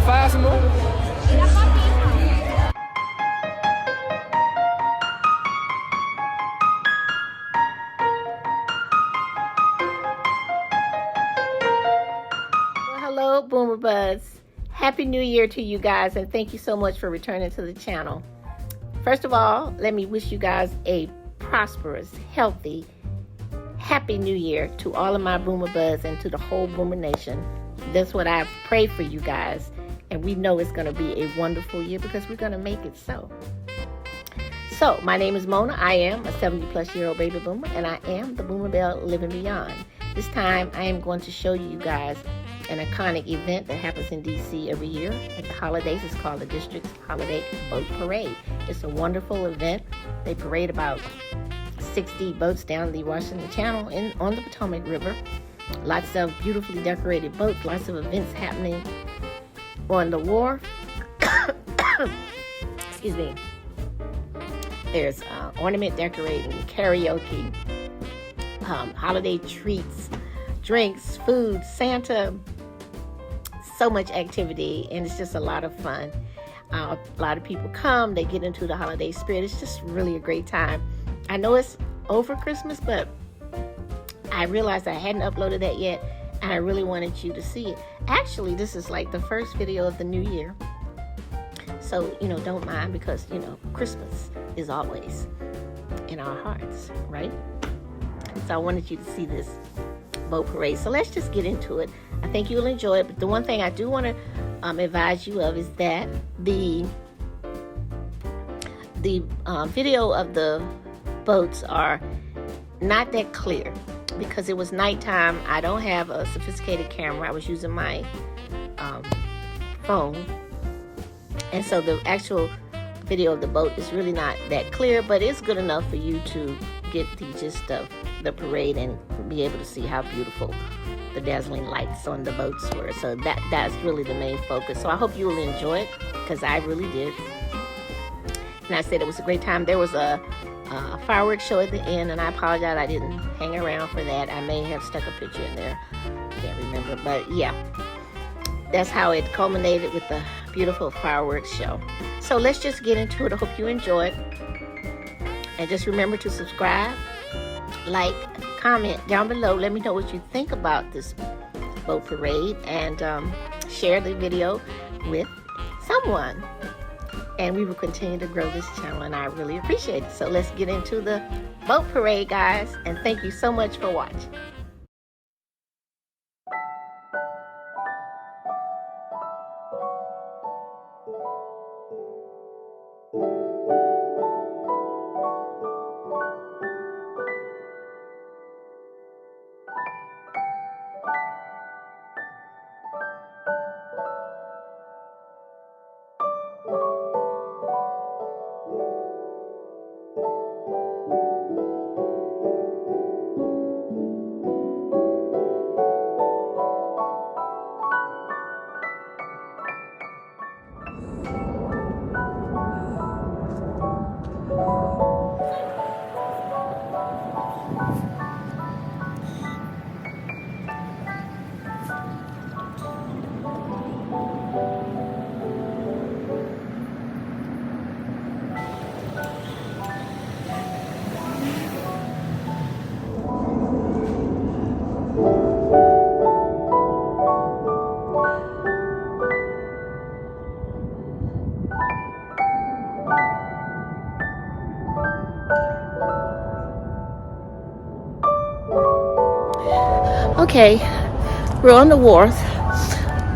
find some more? Well, hello, Boomer Buds. Happy New Year to you guys, and thank you so much for returning to the channel. First of all, let me wish you guys a prosperous, healthy, happy New Year to all of my Boomer Buds and to the whole Boomer Nation. That's what I pray for you guys, and we know it's going to be a wonderful year because we're going to make it so. So, my name is Mona. I am a 70-plus-year-old baby boomer, and I am the Boomer Belle living beyond. This time, I am going to show you guys an iconic event that happens in D.C. every year at the holidays. It's called the District's Holiday Boat Parade. It's a wonderful event. They parade about 60 boats down the Washington Channel on the Potomac River. Lots of beautifully decorated boats, lots of events happening on the wharf. Excuse me. There's ornament decorating, karaoke, holiday treats, drinks, food, Santa, so much activity, and it's just a lot of fun. A lot of people come, they get into the holiday spirit. It's just really a great time. I know it's over Christmas, but I realized I hadn't uploaded that yet, and I really wanted you to see it. Actually, this is like the first video of the new year. So, don't mind because, Christmas is always in our hearts, right? So I wanted you to see this boat parade. So let's just get into it. I think you'll enjoy it. But the one thing I do want to advise you of is that the video of the boats are not that clear because it was nighttime. I don't have a sophisticated camera. I was using my phone. And so the actual video of the boat is really not that clear, but it's good enough for you to get the gist of the parade and be able to see how beautiful the dazzling lights on the boats were. So that's really the main focus. So I hope you will enjoy it because I really did. And I said it was a great time. There was a fireworks show at the end, and I apologize I didn't hang around for that. I may have stuck a picture in there. Can't remember, but yeah. That's how it culminated with the beautiful fireworks show. So let's just get into it. I hope you enjoy it. And just remember to subscribe, like, comment down below. Let me know what you think about this boat parade, and share the video with someone. And we will continue to grow this channel, and I really appreciate it. So let's get into the boat parade, guys. And thank you so much for watching. Okay, we're on the wharf.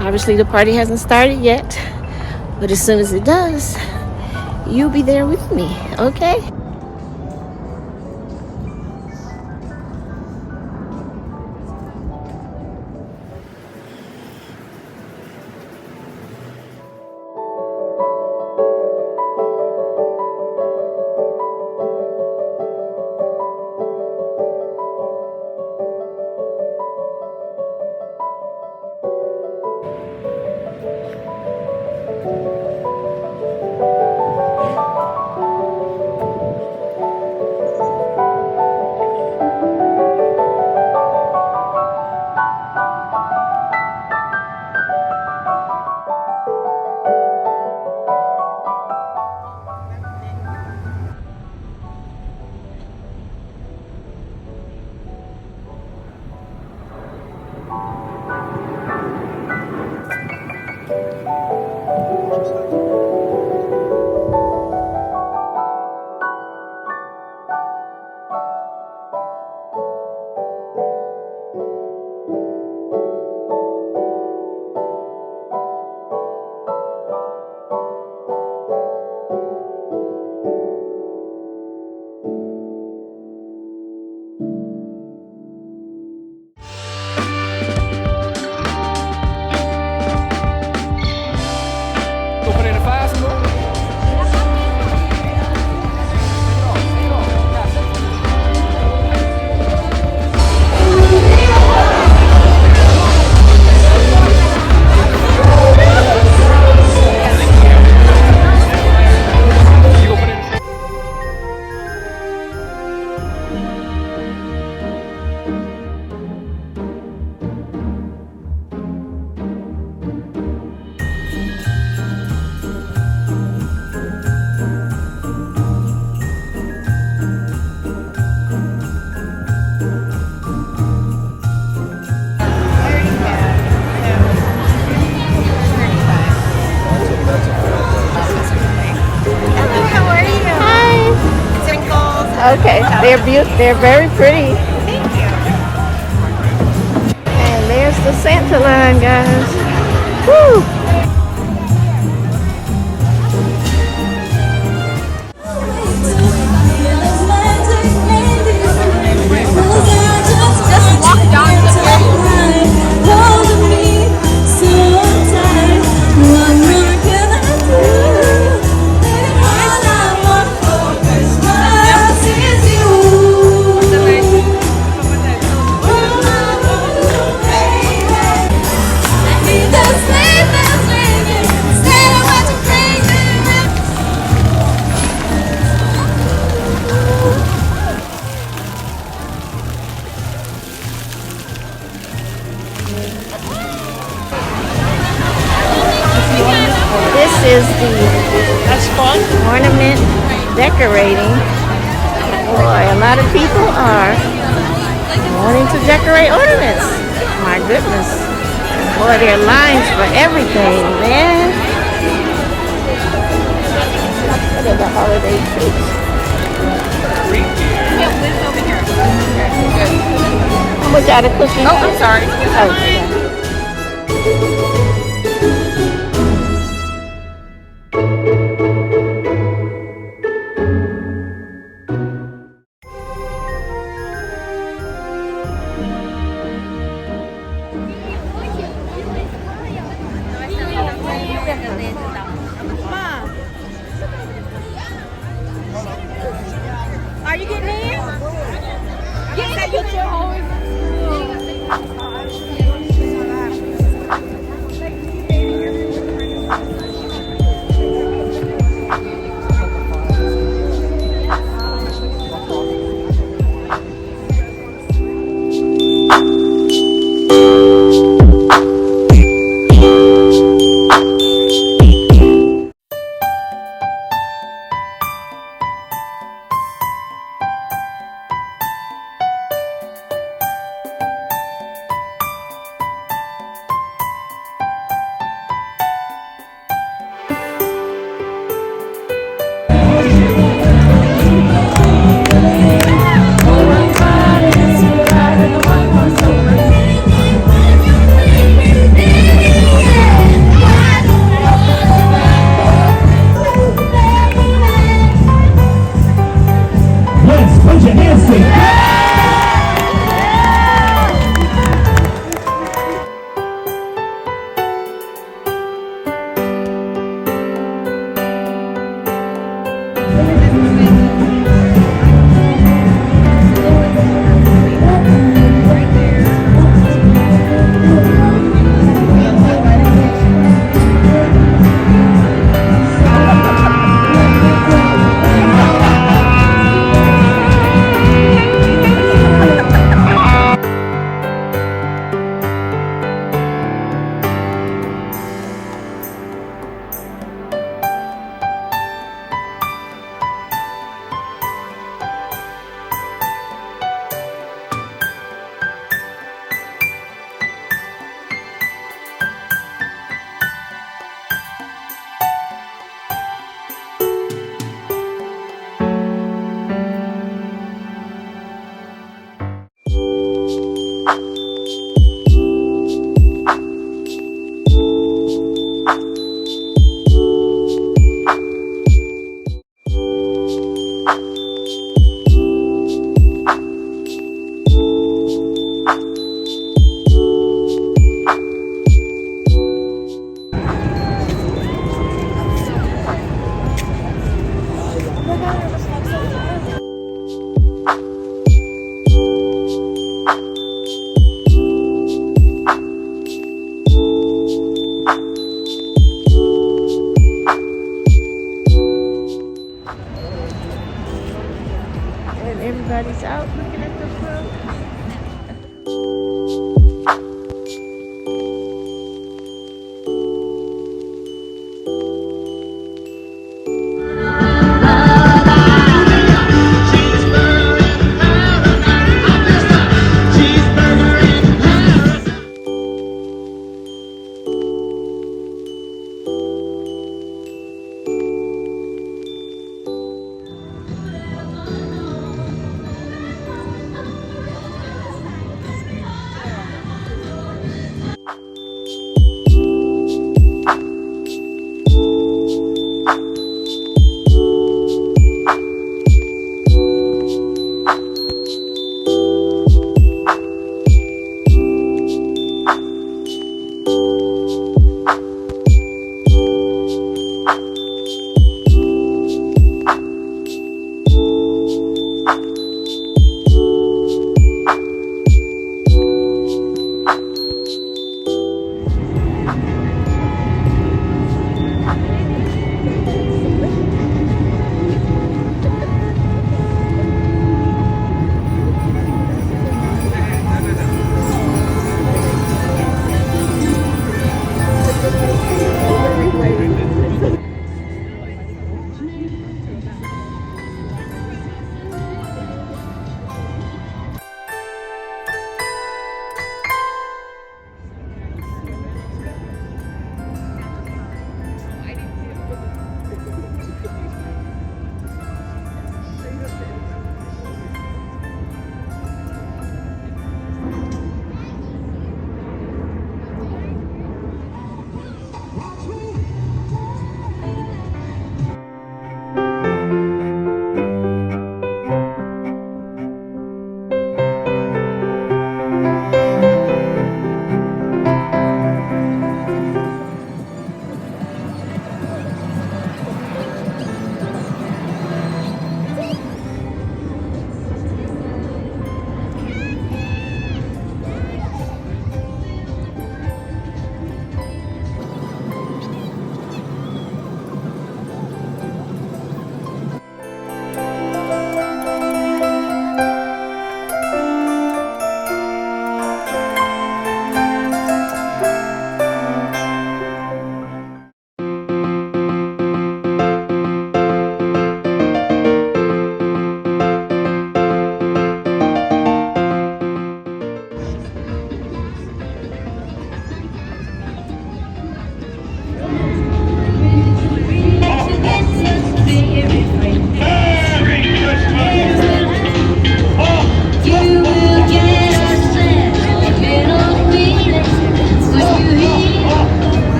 Obviously the party hasn't started yet, but as soon as it does, you'll be there with me, okay? Okay, they're very pretty. And there's the Santa line, guys. Woo! Just walk down to the This is the ornament decorating. Boy, a lot of people are wanting to decorate ornaments. My goodness. Boy, there are lines for everything, man. Look at the holiday treats. How much out of cookies? Oh, I'm sorry. Oh, yeah. Are you getting in? Yes, at your